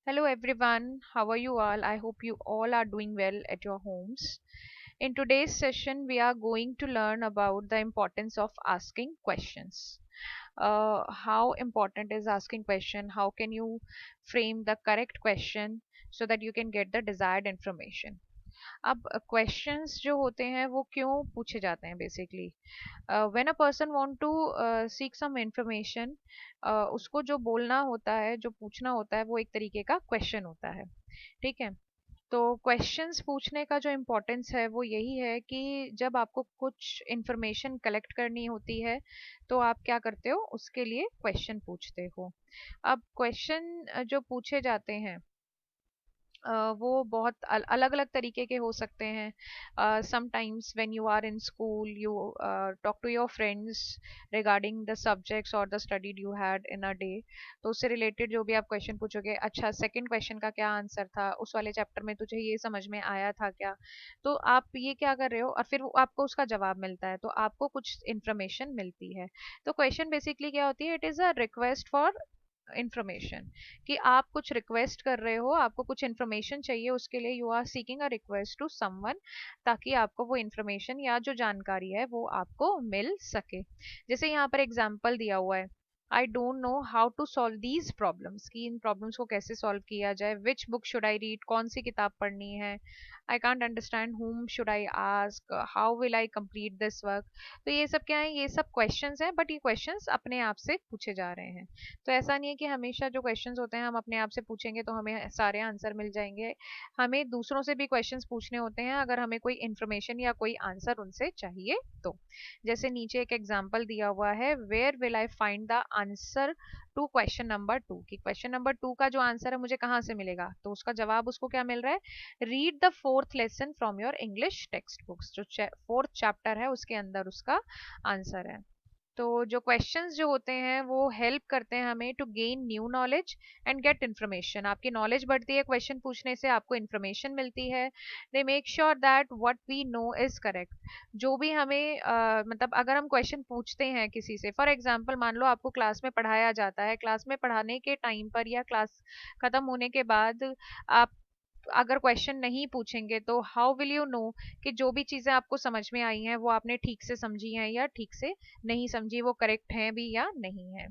Hello everyone, how are you all? I hope you all are doing well at your homes. In today's session, we are going to learn about the importance of asking questions. How important is asking question? How can you frame the correct question so that you can get the desired information? अब questions जो होते हैं वो क्यों पूछे जाते हैं basically when a person want to seek some information उसको जो बोलना होता है जो पूछना होता है वो एक तरीके का क्वेश्चन होता है। ठीक है। तो क्वेश्चंस पूछने का जो इम्पोर्टेंस है वो यही है कि जब आपको कुछ इंफॉर्मेशन कलेक्ट करनी होती है तो आप क्या करते हो उसके लिए क्वेश्चन पूछते हो। अब क्वेश्चन जो पूछे जाते हैं वो बहुत अलग अलग तरीके के हो सकते हैं। Sometimes when you are in school you talk to your friends regarding the subjects और the study you had in a day. तो उससे रिलेटेड जो भी आप क्वेश्चन पूछोगे, अच्छा सेकंड क्वेश्चन का क्या आंसर था, उस वाले चैप्टर में तुझे ये समझ में आया था क्या। तो आप ये क्या कर रहे हो और फिर आपको उसका जवाब मिलता है तो आपको कुछ इन्फॉर्मेशन मिलती है। तो क्वेश्चन बेसिकली क्या होती है, it is a request for information कि आप कुछ रिक्वेस्ट कर रहे हो, आपको कुछ इन्फॉर्मेशन चाहिए, उसके लिए you are seeking a request to someone ताकि आपको वो इन्फॉर्मेशन या जो जानकारी है वो आपको मिल सके। जैसे यहाँ पर एग्जाम्पल दिया हुआ है, I don't know how to solve these problems, कि इन प्रॉब्लम्स को कैसे सॉल्व किया जाए, which book should I read, कौन सी किताब पढ़नी है, I can't understand whom should I ask, how will I complete this work. तो ये सब क्या है, ये सब क्वेश्चंस हैं, बट ये क्वेश्चंस अपने आप से पूछे जा रहे हैं। तो ऐसा नहीं है कि हमेशा जो क्वेश्चंस होते हैं हम अपने आप से पूछेंगे तो हमें सारे आंसर मिल जाएंगे। हमें दूसरों से भी क्वेश्चंस पूछने होते हैं अगर हमें कोई इन्फॉर्मेशन या कोई आंसर उनसे चाहिए तो। जैसे नीचे एक एग्जांपल दिया हुआ है, where will I find the answer to question number 2, कि क्वेश्चन नंबर 2 का जो आंसर है मुझे कहाँ से मिलेगा, तो उसका जवाब उसको क्या मिल रहा है, read the fourth lesson from your English text books, जो फोर्थ चैप्टर है उसके अंदर उसका आंसर है। तो जो क्वेश्चंस जो होते हैं वो हेल्प करते हैं हमें to gain new knowledge and get information. आपकी नॉलेज बढ़ती है क्वेश्चन पूछने से, आपको इन्फॉर्मेशन मिलती है। They make sure that what we know is correct. जो भी हमें मतलब अगर हम क्वेश्चन पूछते हैं किसी से, फॉर एग्जांपल मान लो आपको क्लास में पढ़ाया जाता है, क्लास में पढ़ाने के टाइम पर या क्लास खत्म होने के बाद आप अगर क्वेश्चन नहीं पूछेंगे तो हाउ विल यू नो कि जो भी चीजें आपको समझ में आई हैं वो आपने ठीक से समझी हैं या ठीक से नहीं समझी, वो करेक्ट हैं भी या नहीं है।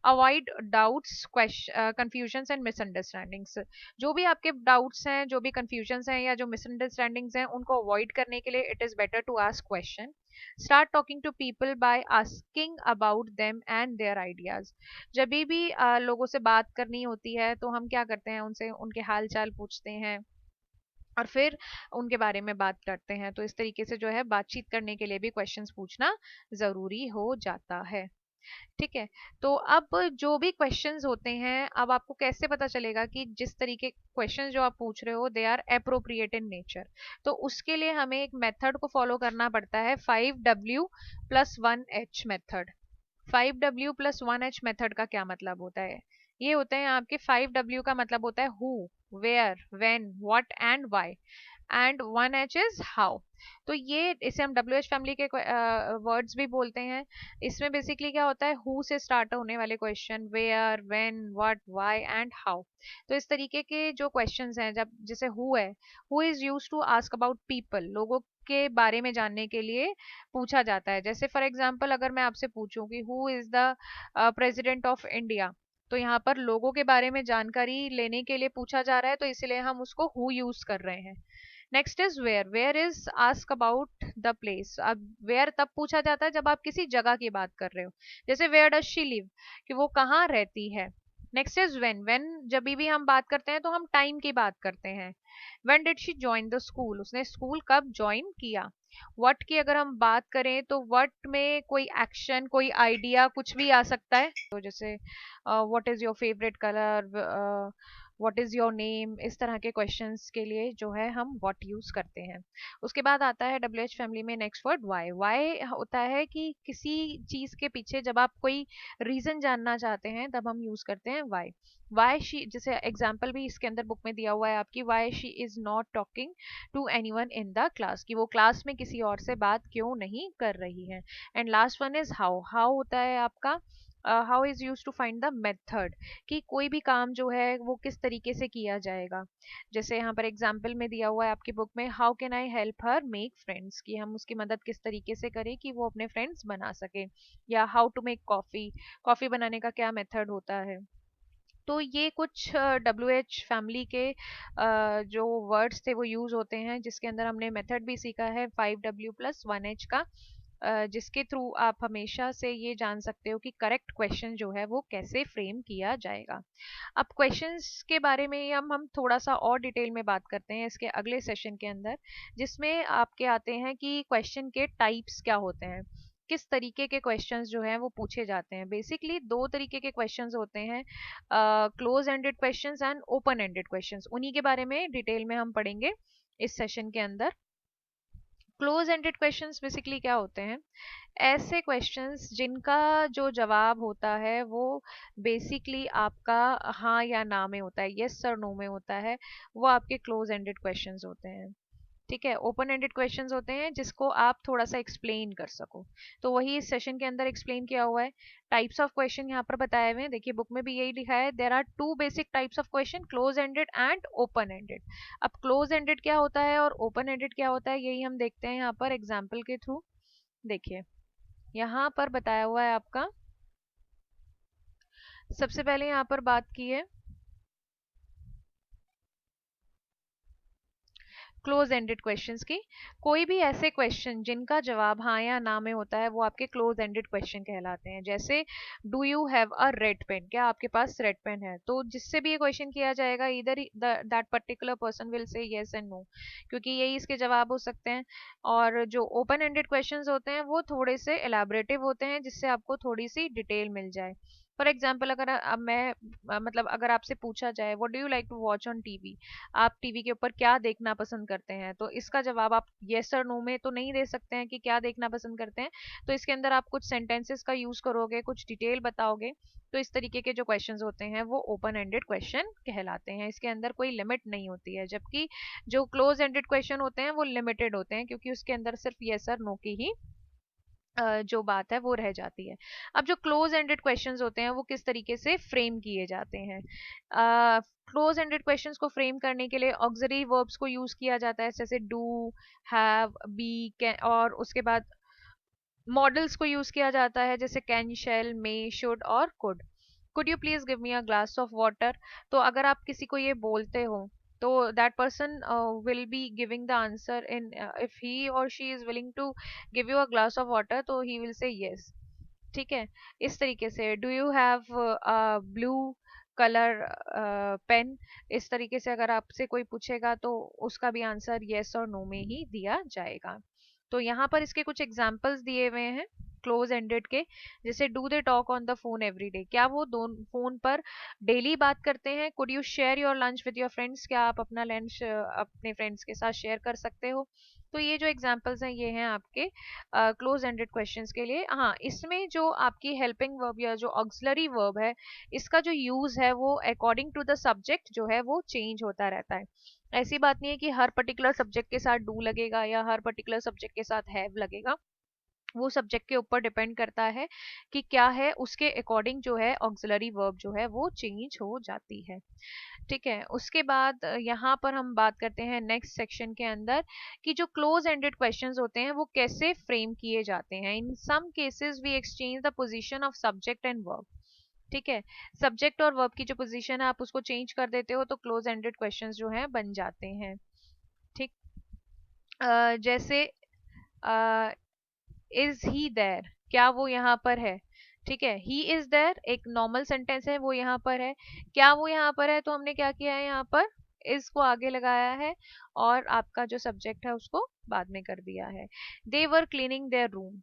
Avoid doubts, confusions and misunderstandings. जो भी आपके डाउट्स हैं, जो भी कंफ्यूजन्स हैं या जो मिसअंडरस्टैंडिंग्स हैं, उनको अवॉइड करने के लिए it is better to ask question. Start talking to people by asking about them and their ideas. जब भी लोगों से बात करनी होती है तो हम क्या करते हैं, उनसे उनके हाल चाल पूछते हैं और फिर उनके बारे में बात करते हैं। तो इस तरीके से जो है बातचीत करने के लिए भी क्वेश्चंस पूछना जरूरी हो जाता है। ठीक है। तो अब जो भी क्वेश्चंस होते हैं, अब आपको कैसे पता चलेगा कि जिस तरीके क्वेश्चंस जो आप पूछ रहे हो they are appropriate in nature. तो उसके लिए हमें एक मेथड को फॉलो करना पड़ता है, 5W+1H मेथड। 5W+1H मेथड का क्या मतलब होता है, ये होते हैं आपके 5W का मतलब होता है who, where, when, what and why, and 1H is how. तो ये इसे हम डब्ल्यू एच फैमिली के वर्ड्स भी बोलते हैं। इसमें बेसिकली क्या होता है, हु से स्टार्ट होने वाले question, where, when, what, why and how. तो इस तरीके के जो क्वेश्चंस हैं, जब जैसे हु है, who is use to ask about people, लोगों के बारे में जानने के लिए पूछा जाता है। जैसे फॉर एग्जाम्पल अगर मैं आपसे पूछूं कि who is the president of India, तो यहाँ पर लोगों के बारे में जानकारी लेने के लिए पूछा जा रहा है तो इसलिए हम उसको हु यूज कर रहे हैं। Next is where, where is ask about the place. अब वेयर तब पूछा जाता है जब आप किसी जगह की बात कर रहे हो, जैसे वेयर डज शी लिव, कि वो कहाँ रहती है। नेक्स्ट इज व्हेन जब भी हम बात करते हैं तो हम टाइम की बात करते हैं। When did she join the school, उसने स्कूल कब ज्वाइन किया। व्हाट की अगर हम बात करें तो व्हाट में कोई एक्शन, कोई आइडिया, कुछ भी आ सकता है। तो जैसे what is your favourite colour, what is your name, इस तरह के क्वेश्चंस के लिए जो है हम व्हाट यूज करते हैं। उसके बाद आता है डब्ल्यू एच फैमिली में नेक्स्ट वर्ड वाई। वाई होता है कि किसी चीज के पीछे जब आप कोई रीजन जानना चाहते हैं तब हम यूज करते हैं वाई। वाई शी, जैसे एग्जाम्पल भी इसके अंदर बुक में दिया हुआ है आपकी, why she is not talking to anyone in the class, कि वो क्लास में किसी और से बात क्यों नहीं कर रही है। And last one is how. How होता है आपका how is use to find the method, कि कोई भी काम जो है वो किस तरीके से किया जाएगा। जैसे यहाँ पर एग्जाम्पल में दिया हुआ है आपकी बुक में, how can I help her make friends, कि हम उसकी मदद किस तरीके से करें कि वो अपने फ्रेंड्स बना सके। या how to make coffee, coffee बनाने का क्या मेथड होता है। तो ये कुछ WH फैमिली के जो वर्ड्स थे वो यूज होते हैं, जिसके अंदर हमने मेथड भी सीखा है 5W+1H का, जिसके थ्रू आप हमेशा से ये जान सकते हो कि करेक्ट क्वेश्चन जो है वो कैसे फ्रेम किया जाएगा। अब क्वेश्चंस के बारे में हम थोड़ा सा और डिटेल में बात करते हैं इसके अगले सेशन के अंदर, जिसमें आपके आते हैं कि क्वेश्चन के टाइप्स क्या होते हैं, किस तरीके के क्वेश्चंस जो हैं वो पूछे जाते हैं। बेसिकली दो तरीके के क्वेश्चंस होते हैं, close ended questions and open ended questions. उन्हीं के बारे में डिटेल में हम पढ़ेंगे इस सेशन के अंदर। क्लोज एंडेड क्वेश्चंस बेसिकली क्या होते हैं, ऐसे क्वेश्चंस जिनका जो जवाब होता है वो बेसिकली आपका हाँ या ना में होता है, यस और नो में होता है, वो आपके क्लोज एंडेड क्वेश्चंस होते हैं। ठीक है, ओपन एंडेड क्वेश्चंस होते हैं जिसको आप थोड़ा सा एक्सप्लेन कर सको। तो वही इस सेशन के अंदर एक्सप्लेन किया हुआ है। टाइप्स ऑफ क्वेश्चन यहाँ पर बताए हुए हैं, देखिए बुक में भी यही लिखा है, there are two basic types of question, close ended and open ended. अब क्लोज एंडेड क्या होता है और ओपन एंडेड क्या होता है, यही हम देखते हैं यहाँ पर एग्जाम्पल के थ्रू। देखिए यहाँ पर बताया हुआ है आपका, सबसे पहले यहाँ पर बात की है क्लोज एंडेड क्वेश्चंस की। कोई भी ऐसे क्वेश्चन जिनका जवाब हाँ या ना में होता है वो आपके क्लोज एंडेड क्वेश्चन कहलाते हैं। जैसे do you have a red pen, क्या आपके पास रेड पेन है, तो जिससे भी ये क्वेश्चन किया जाएगा इधर that particular person will say yes and no, क्योंकि यही इसके जवाब हो सकते हैं। और जो ओपन एंडेड क्वेश्चंस होते हैं वो थोड़े से एलैबोरेटिव होते हैं, जिससे आपको थोड़ी सी डिटेल मिल जाए। फॉर एग्जाम्पल अगर अब मैं मतलब अगर आपसे पूछा जाए what do you like to watch on TV, आप टीवी के ऊपर क्या देखना पसंद करते हैं, तो इसका जवाब आप यस और नो में तो नहीं दे सकते हैं कि क्या देखना पसंद करते हैं। तो इसके अंदर आप कुछ सेंटेंसेस का यूज करोगे, कुछ डिटेल बताओगे। तो इस तरीके के जो क्वेश्चंस होते हैं वो ओपन एंडेड क्वेश्चन कहलाते हैं, इसके अंदर कोई लिमिट नहीं होती है। जबकि जो क्लोज एंडेड क्वेश्चन होते हैं वो लिमिटेड होते हैं, क्योंकि उसके अंदर सिर्फ यस और नो की ही जो बात है वो रह जाती है। अब जो क्लोज एंडेड क्वेश्चंस होते हैं वो किस तरीके से फ्रेम किए जाते हैं। क्लोज एंडेड क्वेश्चंस को फ्रेम करने के लिए ऑक्सिलरी वर्ब्स को यूज किया जाता है, जैसे डू, हैव, बी, कैन, और उसके बाद मॉडल्स को यूज किया जाता है जैसे कैन, शैल, मे, शुड और could you please give me a glass of water. तो अगर आप किसी को ये बोलते हो तो that person will be giving the answer in, if he or she is willing to give you a glass of water तो ही विल से यस। ठीक है, इस तरीके से do you have a blue colour pen, इस तरीके से अगर आपसे कोई पूछेगा तो उसका भी आंसर यस और नो में ही दिया जाएगा। तो यहाँ पर इसके कुछ एग्जाम्पल्स दिए हुए हैं क्लोज एंडेड के, जैसे do they talk on the phone every day, क्या वो दोनों फोन पर डेली बात करते हैं। Could you share your lunch with your friends, क्या आप अपना लंच अपने फ्रेंड्स के साथ शेयर कर सकते हो। तो ये जो एग्जाम्पल्स हैं ये हैं आपके क्लोज एंडेड क्वेश्चंस के लिए। हाँ, इसमें जो आपकी हेल्पिंग वर्ब या जो ऑक्सिलरी वर्ब है, इसका जो यूज है वो अकॉर्डिंग टू द सब्जेक्ट जो है वो चेंज होता रहता है। ऐसी बात नहीं है कि हर पर्टिकुलर सब्जेक्ट के साथ डू लगेगा या हर पर्टिकुलर सब्जेक्ट के साथ हैव लगेगा। वो सब्जेक्ट के ऊपर डिपेंड करता है कि क्या है, उसके अकॉर्डिंग जो है ऑक्सिलरी वर्ब जो है वो चेंज हो जाती है। ठीक है, उसके बाद यहाँ पर हम बात करते हैं नेक्स्ट सेक्शन के अंदर कि जो क्लोज एंडेड क्वेश्चंस होते हैं वो कैसे फ्रेम किए जाते हैं। In some cases we exchange the position of subject and verb. ठीक है, सब्जेक्ट और वर्ब की जो पोजीशन है आप उसको चेंज कर देते हो तो क्लोज एंडेड क्वेश्चंस जो है बन जाते हैं। ठीक, जैसे इज ही देयर, क्या वो यहाँ पर है। ठीक है, ही इज देयर एक नॉर्मल सेंटेंस है, वो यहाँ पर है। क्या वो यहाँ पर है, तो हमने क्या किया है, यहाँ पर इज को आगे लगाया है और आपका जो सब्जेक्ट है उसको बाद में कर दिया है। दे वर क्लीनिंग देयर रूम,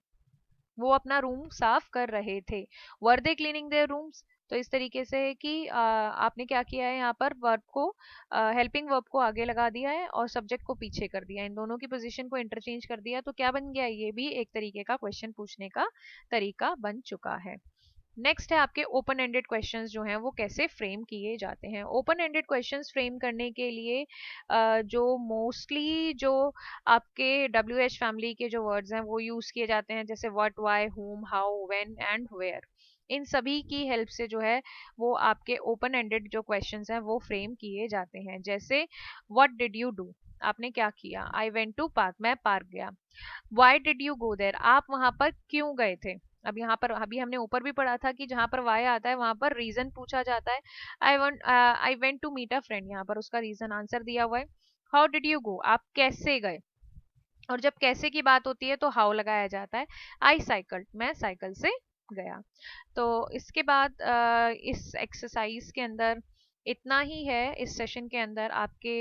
वो अपना रूम साफ कर रहे थे। वर दे क्लीनिंग देयर रूम्स, तो इस तरीके से है कि आपने क्या किया है, यहाँ पर वर्ब को हेल्पिंग वर्ब को आगे लगा दिया है और सब्जेक्ट को पीछे कर दिया, इन दोनों की पोजीशन को इंटरचेंज कर दिया। तो क्या बन गया, ये भी एक तरीके का क्वेश्चन पूछने का तरीका बन चुका है। नेक्स्ट है आपके ओपन एंडेड क्वेश्चंस जो हैं वो कैसे फ्रेम किए जाते हैं। ओपन एंडेड क्वेश्चंस फ्रेम करने के लिए जो मोस्टली जो आपके WH फैमिली के जो वर्ड्स हैं वो यूज किए जाते हैं, जैसे what, why, whom, how, when and where. इन सभी की हेल्प से जो है वो आपके ओपन एंडेड जो क्वेश्चंस हैं वो फ्रेम किए जाते हैं। जैसे व्हाट डिड यू डू, आपने क्या किया। आई वेंट टू पार्क, मैं पार्क गया। Why did you go there, आप वहां पर क्यों गए थे। अब यहाँ पर अभी हमने ऊपर भी पढ़ा था कि जहां पर वाई आता है वहां पर रीजन पूछा जाता है। I went to meet a friend, यहाँ पर उसका रीजन आंसर दिया हुआ है। हाउ डिड यू गो, आप कैसे गए। और जब कैसे की बात होती है तो हाउ लगाया जाता है। आई साइकिल, मैं साइकिल से गया। तो इसके बाद इस एक्सरसाइज के अंदर इतना ही है। इस सेशन के अंदर आपके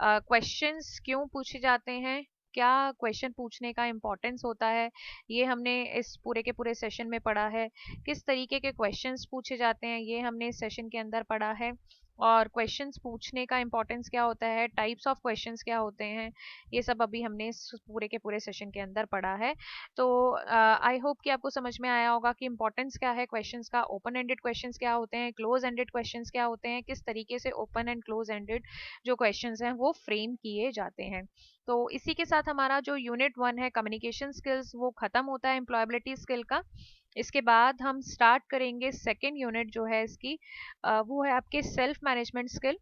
क्वेश्चंस क्यों पूछे जाते हैं, क्या क्वेश्चन पूछने का इम्पोर्टेंस होता है, ये हमने इस पूरे के पूरे सेशन में पढ़ा है। किस तरीके के क्वेश्चंस पूछे जाते हैं ये हमने इस सेशन के अंदर पढ़ा है। और क्वेश्चंस पूछने का इम्पोर्टेंस क्या होता है, टाइप्स ऑफ क्वेश्चंस क्या होते हैं, ये सब अभी हमने इस पूरे के पूरे सेशन के अंदर पढ़ा है। तो आई होप कि आपको समझ में आया होगा कि इंपॉर्टेंस क्या है क्वेश्चंस का, ओपन एंडेड क्वेश्चंस क्या होते हैं, क्लोज एंडेड क्वेश्चंस क्या होते हैं, किस तरीके से ओपन एंड क्लोज एंडेड जो क्वेश्चंस हैं वो फ्रेम किए जाते हैं। तो इसी के साथ हमारा जो यूनिट 1 है कम्युनिकेशन स्किल्स वो खत्म होता है एम्प्लॉयबिलिटी स्किल का। इसके बाद हम स्टार्ट करेंगे सेकेंड यूनिट जो है इसकी, वो है आपके self management skill.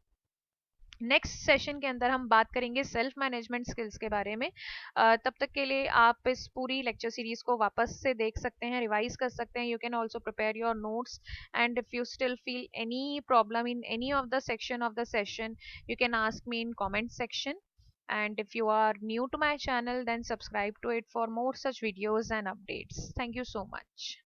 Next session के अंदर हम बात करेंगे सेल्फ मैनेजमेंट स्किल्स के बारे में। तब तक के लिए आप इस पूरी लेक्चर सीरीज को वापस से देख सकते हैं, रिवाइज कर सकते हैं। You can also prepare your notes and if you still feel any problem in any of the section of the session you can ask me in comment section. And if you are new to my channel then subscribe to it for more such videos and updates. Thank you so much.